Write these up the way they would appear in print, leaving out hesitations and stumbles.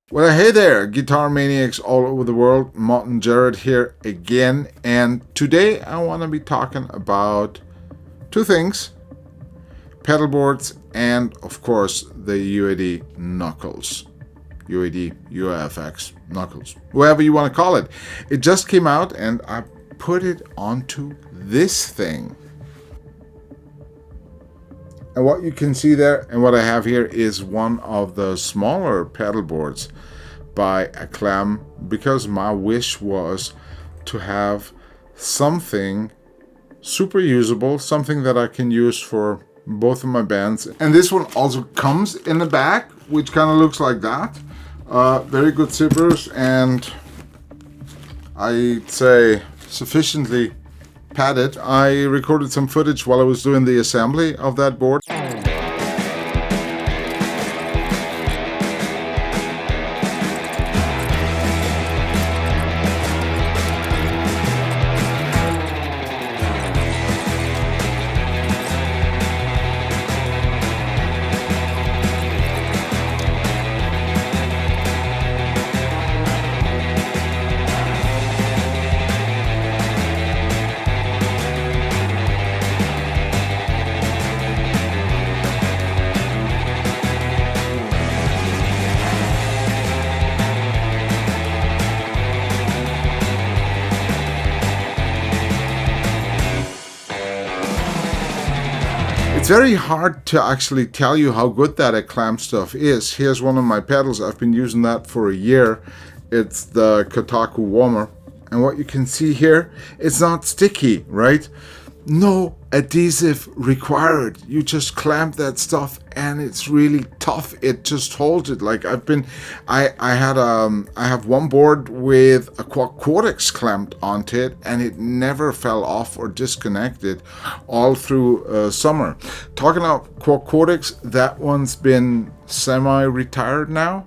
Well, hey there, guitar maniacs all over the world. Martin Jarrett here again, and today I want to be talking about two things: pedalboards and, of course, the UAD knuckles. UAFX knuckles, whatever you want to call it. It just came out, and I put it onto this thing. And what you can see there, and what I have here, is one of the smaller pedal boards by Aclam, because my wish was to have something super usable, something that I can use for both of my bands. And this one also comes in the back, which kind of looks like that. Very good zippers, and I'd say sufficiently padded. I recorded some footage while I was doing the assembly of that board. It's very hard to actually tell you how good that Aclam stuff is. Here's one of my pedals. I've been using that for a year. It's the Kotaku warmer. And what you can see here, it's not sticky, right? No adhesive required. You just clamp that stuff and it's really tough. It just holds it. Like I have one board with a Cortex clamped onto it, and it never fell off or disconnected all through summer. Talking about Cortex, that one's been semi-retired now.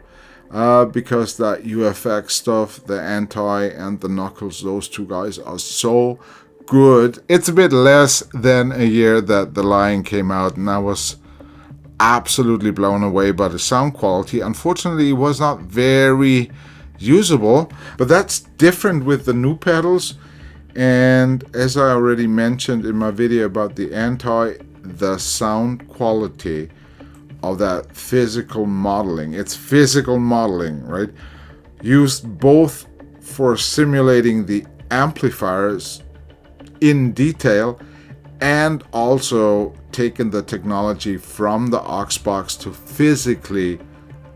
Because that UAFX stuff, the anti and the knuckles, those two guys are so good. It's a bit less than a year that the line came out, and I was absolutely blown away by the sound quality. Unfortunately, it was not very usable, but that's different with the new pedals. And as I already mentioned in my video about the anti, the sound quality of that physical modeling, it's physical modeling, right? Used both for simulating the amplifiers in detail, and also taken the technology from the aux box to physically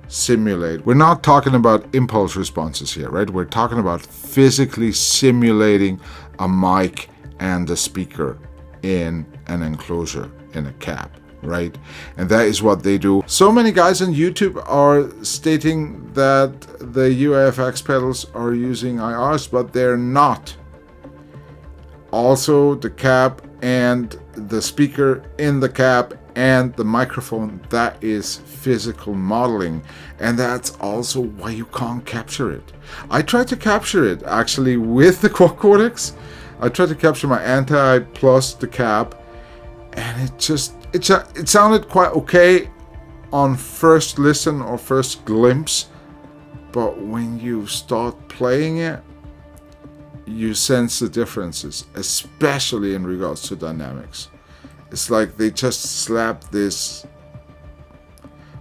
simulate. We're not talking about impulse responses here, right? We're talking about physically simulating a mic and a speaker in an enclosure, in a cab, right? And that is what they do. So many guys on YouTube are stating that the UAFX pedals are using IRs, but they're not. Also, the cab and the speaker in the cab and the microphone, that is physical modeling, and that's also why you can't capture it. I tried to capture it actually with the Cortex. I tried to capture my anti plus the cab, and it sounded quite okay on first listen or first glimpse, but when you start playing it, you sense the differences, especially in regards to dynamics. It's like they just slapped this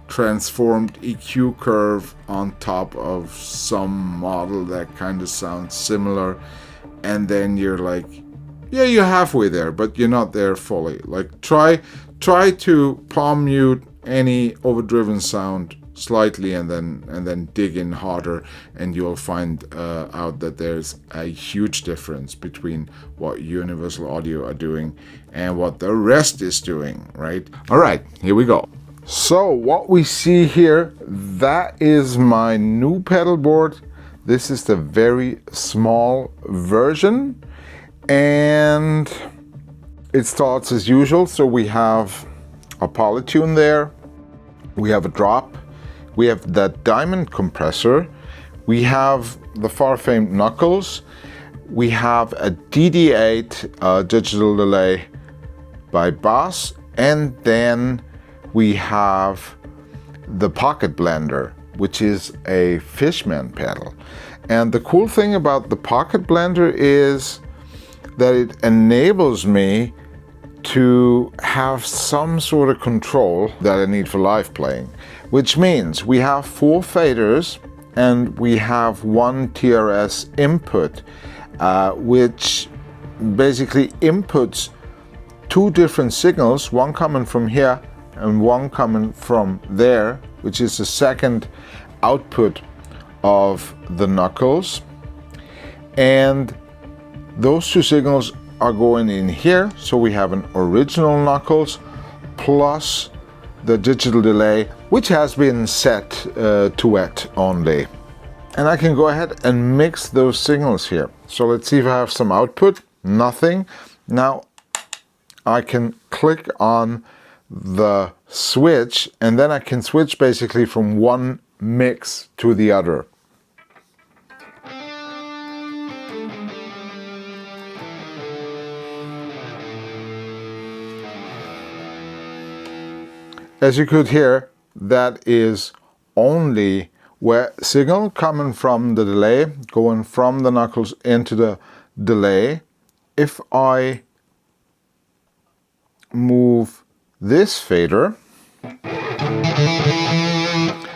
transformed EQ curve on top of some model that kind of sounds similar, and then you're like, yeah, you're halfway there, but you're not there fully. Like try to palm mute any overdriven sound slightly, and then dig in harder, and you'll find out that there's a huge difference between what Universal Audio are doing and what the rest is doing, right? All right, here we go. So what we see here, that is my new pedal board. This is the very small version, and it starts as usual. So we have a polytune there, we have a drop, we have that diamond compressor, we have the far famed knuckles, we have a DD8 digital delay by Boss, and then we have the Pocket Blender. which is a Fishman pedal. And the cool thing about the Pocket Blender is that it enables me to have some sort of control that I need for live playing, which means we have 4 faders and we have 1 TRS input, which basically inputs 2 different signals, one coming from here and one coming from there, which is the second output of the knuckles. And those 2 signals are going in here, so we have an original knuckles plus the digital delay, which has been set to wet only. And I can go ahead and mix those signals here. So let's see if I have some output. Nothing. Now I can click on the switch and then I can switch basically from one mix to the other. As you could hear, that is only where signal coming from the delay, going from the knuckles into the delay. If I move this fader,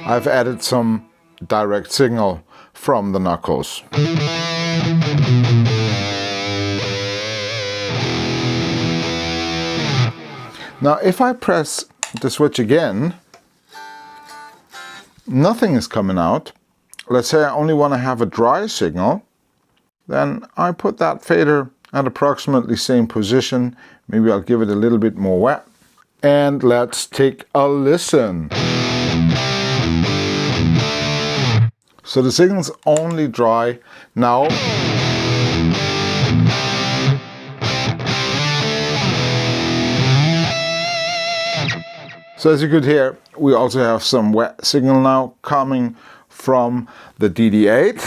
I've added some direct signal from the knuckles. Now if I press the switch again, nothing is coming out. Let's say I only want to have a dry signal, then I put that fader at approximately same position. Maybe I'll give it a little bit more wet. And let's take a listen. So the signal's only dry now. So as you could hear, we also have some wet signal now coming from the DD8.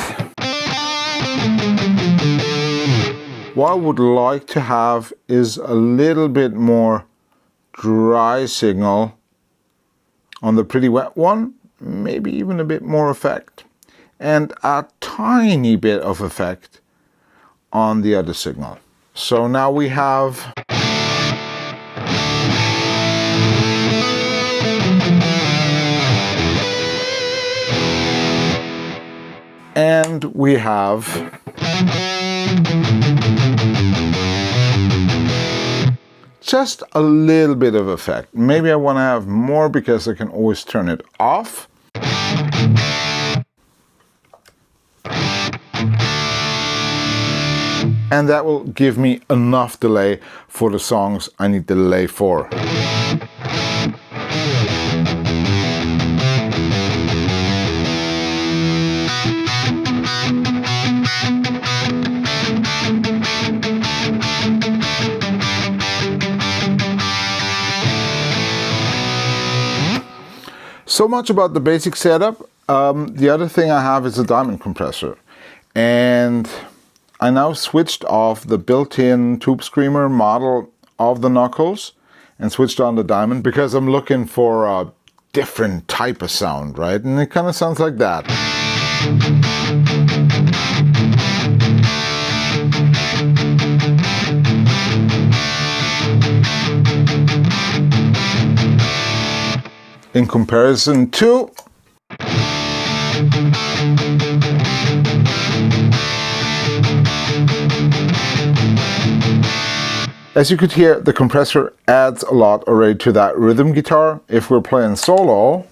What I would like to have is a little bit more dry signal on the pretty wet one, maybe even a bit more effect, and a tiny bit of effect on the other signal. So now we have and we have just a little bit of effect. Maybe I want to have more because I can always turn it off. And that will give me enough delay for the songs I need the delay for. So much about the basic setup. The other thing I have is a diamond compressor, and I now switched off the built-in tube screamer model of the knuckles and switched on the diamond because I'm looking for a different type of sound, right? And it kind of sounds like that. In comparison to as you could hear, the compressor adds a lot already to that rhythm guitar. If we're playing solo,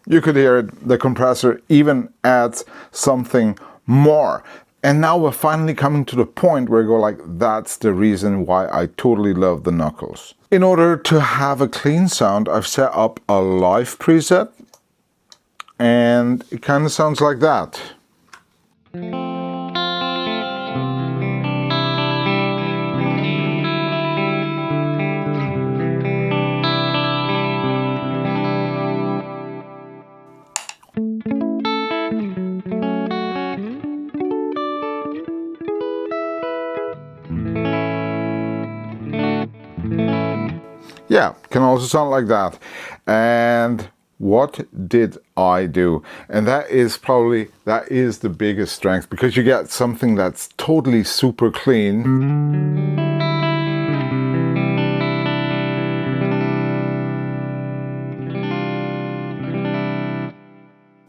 you could hear it, the compressor even adds something more. And now we're finally coming to the point where I go like, that's the reason why I totally love the knuckles. In order to have a clean sound, I've set up a live preset, and it kind of sounds like that. Yeah, can also sound like that. And what did I do? And that is the biggest strength, because you get something that's totally super clean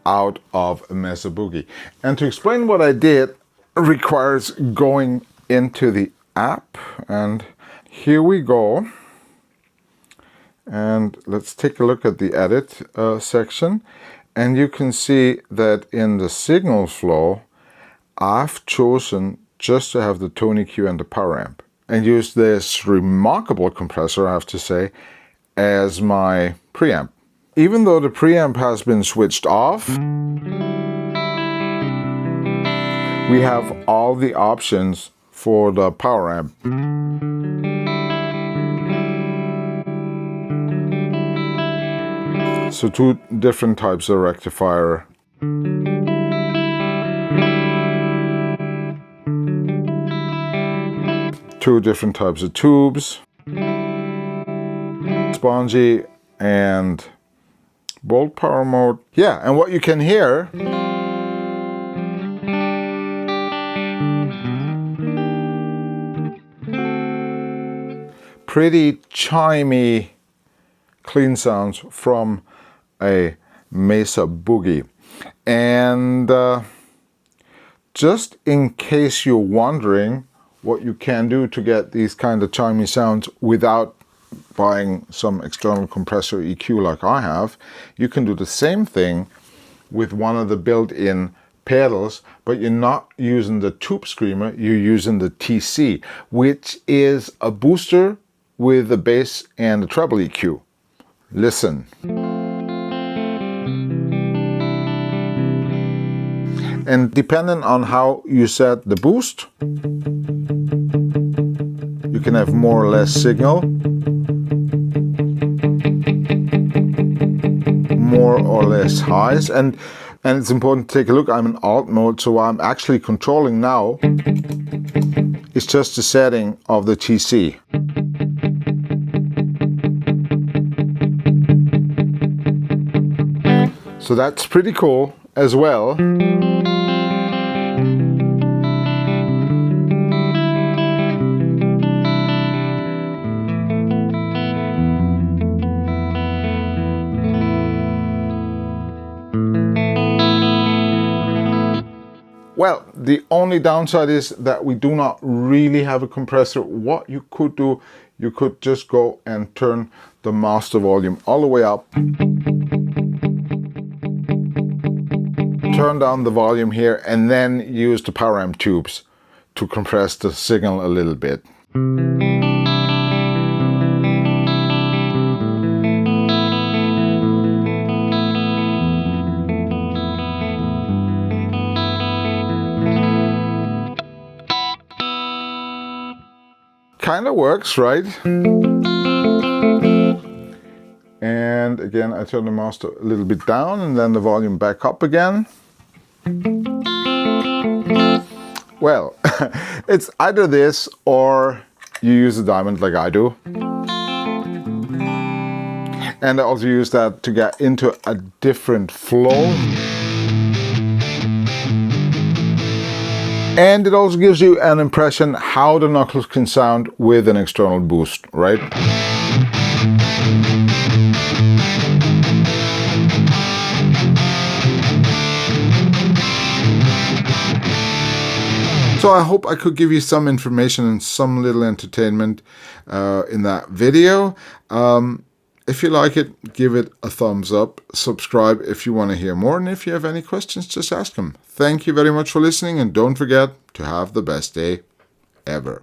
out of a Mesa Boogie. And to explain what I did requires going into the app, and here we go. And let's take a look at the edit section, and you can see that in the signal flow I've chosen just to have the tone EQ and the power amp, and use this remarkable compressor, I have to say, as my preamp. Even though the preamp has been switched off, we have all the options for the power amp. So two different types of rectifier. Two different types of tubes. Spongy and bolt power mode. Yeah, and what you can hear pretty chimey clean sounds from a Mesa Boogie. And just in case you're wondering what you can do to get these kind of chimey sounds without buying some external compressor EQ like I have, you can do the same thing with one of the built-in pedals, but you're not using the tube screamer, you're using the TC, which is a booster with a bass and a treble EQ. Listen. And depending on how you set the boost, you can have more or less signal, more or less highs, and it's important to take a look. I'm in alt mode, so I'm actually controlling now. It's just the setting of the TC. So that's pretty cool as well. Well, the only downside is that we do not really have a compressor. What you could do, you could just go and turn the master volume all the way up. Turn down the volume here and then use the power amp tubes to compress the signal a little bit. Kind of works, right? And again, I turn the master a little bit down and then the volume back up again. Well, it's either this or you use a diamond like I do. And I also use that to get into a different flow. And it also gives you an impression how the knuckles can sound with an external boost, right? So I hope I could give you some information and some little entertainment in that video. If you like it, give it a thumbs up. Subscribe if you want to hear more. And if you have any questions, just ask them. Thank you very much for listening. And don't forget to have the best day ever.